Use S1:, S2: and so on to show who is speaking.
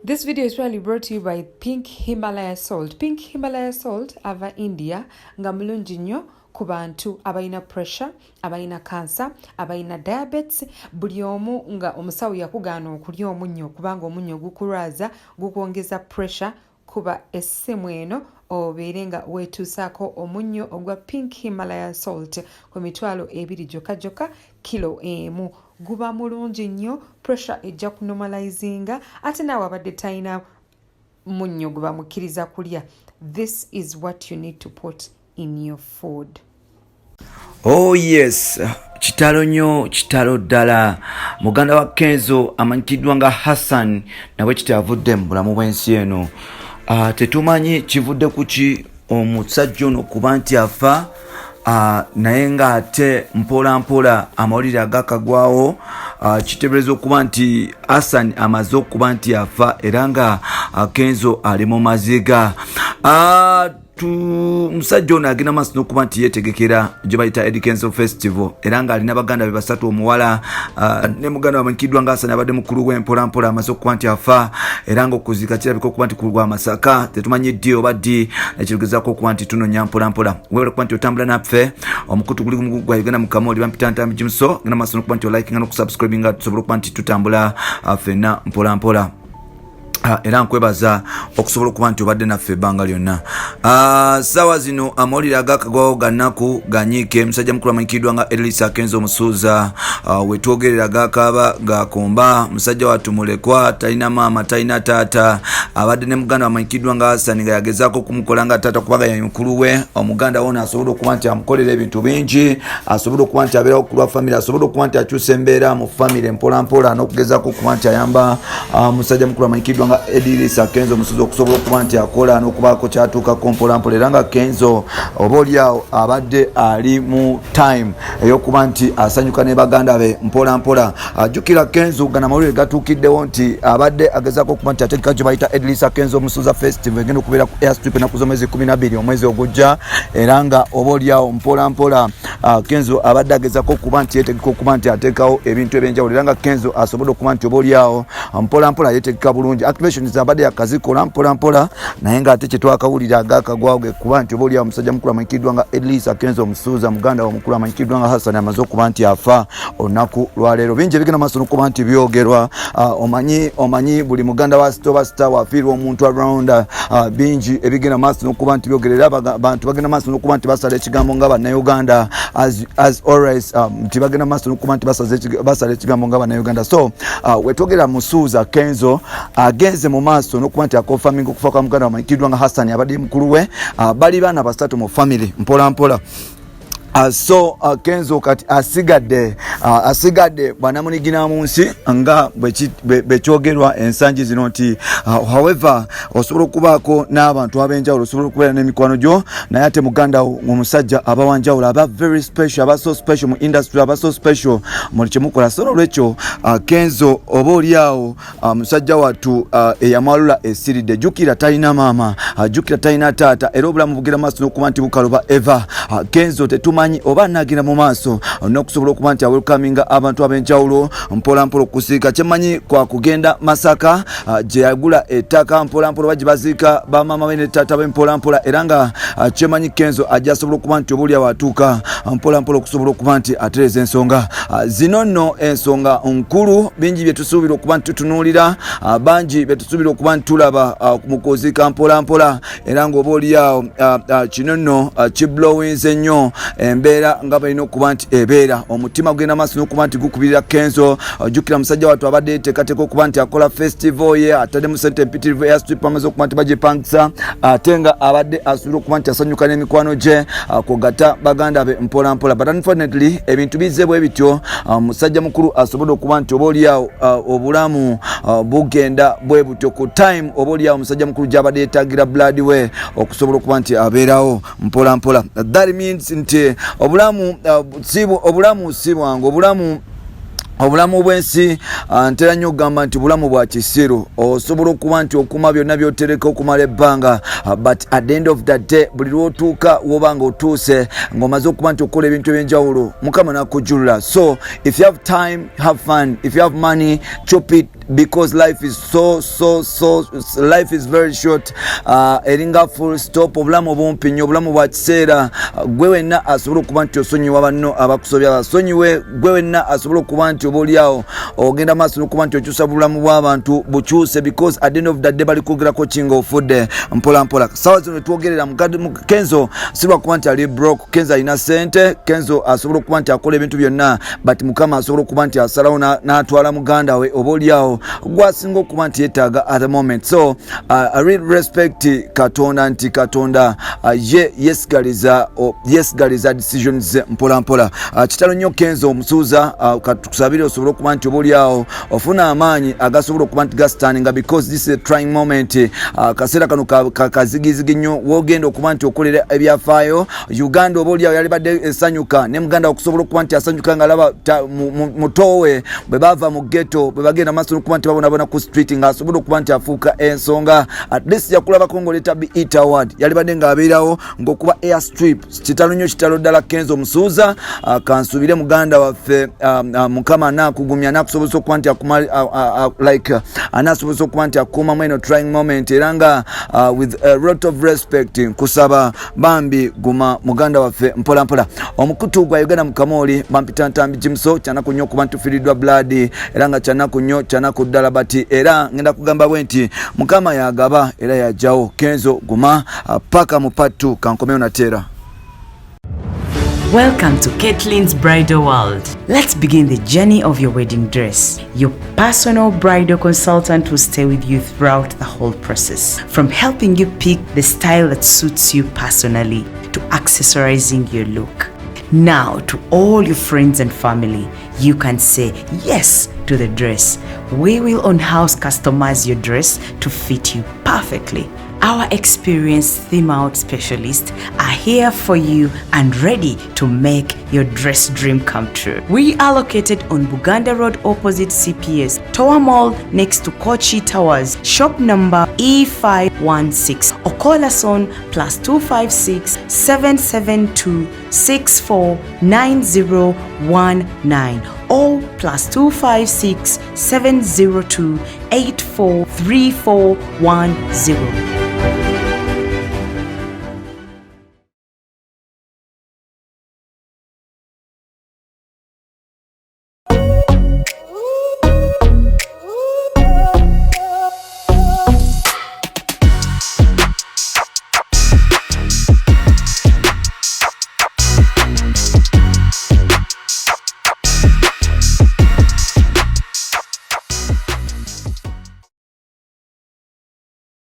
S1: This video is really brought to you by Pink Himalaya Salt. Pink Himalaya Salt ava India nga mulungi nnyo ku bantu abalina pressure, abalina cancer, abalina diabetes, buli omu nga omusawo yakugaana okulya omunnyo kubanga omunnyo gukulwaza, gukwongeza pressure, kuba essimu eno obeere nga weetuusaako omunnyo ogwa Pink Himalaya Salt ku mitwalo 2 gyokka kilo emu. Guba mulungi nnyo, pressure ejja kunormalizinga, ate naawe abadde talina munnyo gwe bamukkiriza kulya. This is what you need to put in your food.
S2: Oh yes, kitalo nnyo, kitalo ddala. Muganda wa Kenzo amanyikiddwa nga Hassan nawe kitavudde mu bulamu bw'ensi eno. Tetumanyi kivudde kuki omusajja ono kuba nti afa, naye nga ate mpola mpola amawulire agakagwawo. Kiteebereza okuba nti Hassan amaze okuba nti afa era nga Kenzo Alimumaziga. Musajja ono agenda maaso n'okuba nti yeetegekera gye bayita Eddy Kenzo Festival era nga alina baganda be basatu, omuwala ne muganda amanyikiddwa nga Hassan abadde mukulu we mpola mpola amaze okuba nti afa era nga okuziika kirabika okuba nti kulwa Masaka. Tetumanyi ddi oba ddi, ekigezaako okuba nti tunoonya mpola mpola. Weewale okuba nti otambula naffe, omukutu guli gumu gwa Uganda Mukamooli bampita Ntambi Jimuso. Genda maaso n'okuba nti olikinga n'okusubscribinga tusobole okuba nti tutambula ffenna mpola mpola. Era nkwebaza okusobola okuba nti obadde naffe ebbanga lyonna. Ssaawa zino amawulire agakagwawo gannaku ganyiike. Musajja mukulu amanyikiddwa nga Eddy Kenzo Musuuza wetwogerera gakaaba gakomba. Musajja wattu mulekwa, talina maama, talina taata. Abadde ne muganda amanyikiddwa nga Hassan nga yagezaako okumukola nga taata kubaga ya mukulu we. Omuganda wona asobola okuba nti amukolera ebintu bingi, asobola okuba nti abeerawo ku lwa famire, asobola okuba nti akyusa embeera mu famire mpola mpola n'okugezaako okuba nti ayamba musajja mukulu amanyikiddwa nga Eddy Kenzo Musuuza okusobola okuba nti akola n'okubaako kyatuukako mpola mpola. Era nga Kenzo oba oliawo abadde ali mu time ey'okuba nti asanyuka ne baganda be mpola mpola. Ajjukira Kenzo gana mawulire gatuukiddewo nti abadde agezaako okuba nti ategeka gye bayita Eddy Kenzo Musuuza Festival egenda okubeera ku Airstrip ennaku z'omwezi 12 omwezi ogujja. Era nga oba oliawo mpola mpola Kenzo abadde agezaako okuba nti yeetegeka okuba nti ateekawo ebintu ebyenjawulo. Era nga Kenzo asobodde okuba nti oba oliawo mpola mpola yeetegeka bulungi. Activations abadde yakazikola mpola mpola, naye nga ate kyetwakawulira agakagwawo ge kuba nti oba oliawo omusajja mukulu amanyikiddwa nga Eddy Kenzo Musuuza, muganda omukulu amanyikiddwa nga Hassan amaze okuba nti afa olunaku lwaleero. Bingi ebigenda maaso n'okuba nti byogerwa. Omanyi buli muganda wa sita wafiirwa omuntu around. Bingi ebigenda maaso n'okuba nti byogerera. Abantu bagenda maaso n'okuba nti basala ekigambo nga bannayuganda as always, nti bagenda maaso n'okuba nti basala ekigambo nga bannayuganda. So wetwogera Musuuza Kenzo agenze mu maaso n'okuba nti akonfaminga okufa kwa muganda amanyikiddwa nga Hassan abadde mukulu we. Bali baana basatu mu family mpola mpola. So Kenzo kati asigadde banamunigina mu nsi nga bekyogerwa ensangi zino nti however osobola okubaako n'abantu ab'enjawulo, osobola okubeera n'emikwano gyo, naye ate muganda omusajja abawanjawulo aba very special, aba so special mu industry, aba so special mu kyemukola. So olwekyo Kenzo oba oliawo musajja wattu eyamwalula esiridde. Jjukira talina maama, jjukira talina taata, era obulamu bugera maaso n'okuba nti bukaloba eva. Kenzo tetumanyi oba nagenda mu maaso n'okusobola okuba nti awelkaminga abantu ab'enjawulo mpola mpola okusiika. Kyemanyi kwa kugenda Masaka gye yagula ettaka mpola mpola oba gye baziika bamaama be ne taata be mpola mpola. Era nga kyemanyi Kenzo ajja asobola okuba nti oba oliawo atuuka mpola mpola okusobola okuba nti atereza ensonga zino nno. Ensonga nkulu, bingi bye tusuubira okuba nti tutunuulira, bangi bye tusuubira okuba nti tulaba mu kuziika mpola mpola. Era nga oba oliawo kino nno kiblowinze nnyo embeera nga balina okuba nti ebeera. Omutima gugenda maaso n'okuba nti gukubirira Kenzo. Ojjukira musajja wattu abadde yeeteekateeka okuba nti akola festival ye, ataddemu ssente empitirivu Airstrip amaze okuba nti bagipangisa, ate nga abadde asuubira okuba nti asanyuka n'emikwano gye kugatta baganda be mpola mpola. But unfortunately ebintu bizze bwe bityo. Musajja mukulu asobodde okuba nti oba oliawo obulamu bugenda bwe butyo ku time oba oliawo musajja mukulu gy'abadde yeetaagira blood we okusobola okuba nti abeerawo mpola mpola. That means nti obulamu si bwangu. Obulamu bw'ensi ntera nnyo okugamba nti bulamu bwa kisiru. Osobola okuba nti okuma byonna by'otereka okumala ebbanga, but at the end of the day buli lw'otuuka woba nga otuuse ng'omaze okuba nti okola ebintu eby'enjawulo, Mukama n'akujjulula. So if you have time, have fun. If you have money, chop it because life is life is very short. Eringa full stop obulamu bumpi nnyo, obulamu bwa kiseera. Gwe wenna asobola okuba nti osonyiwa banno abakusobya basonyiwe, gwe wenna asobola okuba nti obaoliawo ogenda maaso n'okuba nti okyusa bulamu bw'abantu bukyuse, because at the end of the day bali kwogerako kinga ofudde mpola mpola. Sawa zino twogerera Kenzo silwa kuba nti ali broke. Kenzo alina sente, Kenzo asobola okuba nti akola ebintu byonna, but Mukama asobola okuba nti asalawo n'atwala muganda we obaoliawo gwasinga okuba nti yeetaaga at the moment. So I really respect Katonda nti Katonda ye yesigaliza decisions mpola mpola. Kitalo nnyo Kenzo omusuuza, katusabire osobole okuba nti obaoliawo ofuna amaanyi agasobola okuba nti gastaninga, because this is a trying moment. Kaseera kano kazigizigi nnyo wogenda okuba nti okolera ebyafaayo. Uganda obaoliawo yali badde esanyuka ne muganda okusobola okuba nti asanyuka nga alaba mutowe bwe bava mu ghetto bwe bagenda maaso n'okuba nti babonabona ku street nga asobola okuba nti afuuka ensonga. At least yakulabako ng'oleeta BET award, yali badde ng'abeerawo ng'okuba airstrip. Kitalo nnyo, kitalo ddala Kenzo omusuuza. Kansubire muganda waffe Mukama anaakugumya anaakusobozesa okuba nti anaasobozesa okuba nti akuumamu eno trying moment, era nga with a lot of respect nkusaba bambi guma muganda waffe mpola mpola. Omukutu gwa Uganda Mukamooli bampita ntambi Jimso kyanaku nnyo okuba nti tufiiriddwa blood, era nga kyanaku nnyo kyanaku ddala, bati era ngenda kugamba bwe nti Mukama yagaba era yajjawo. Kenzo guma paka mu patu kankomeo nateera.
S3: Welcome to Caitlin's Bridal World. Let's begin the journey of your wedding dress. Your personal bridal consultant will stay with you throughout the whole process, from helping you pick the style that suits you personally to accessorizing your look. Now, to all your friends and family, you can say yes to the dress. We will on-house customize your dress to fit you perfectly. Our experienced theme-out specialists are here for you and ready to make your dress dream come true. We are located on Buganda Road opposite CPS, Tower Mall next to Kochi Towers, shop number E516, or call us on +256 772 649019 or +256 702 843410.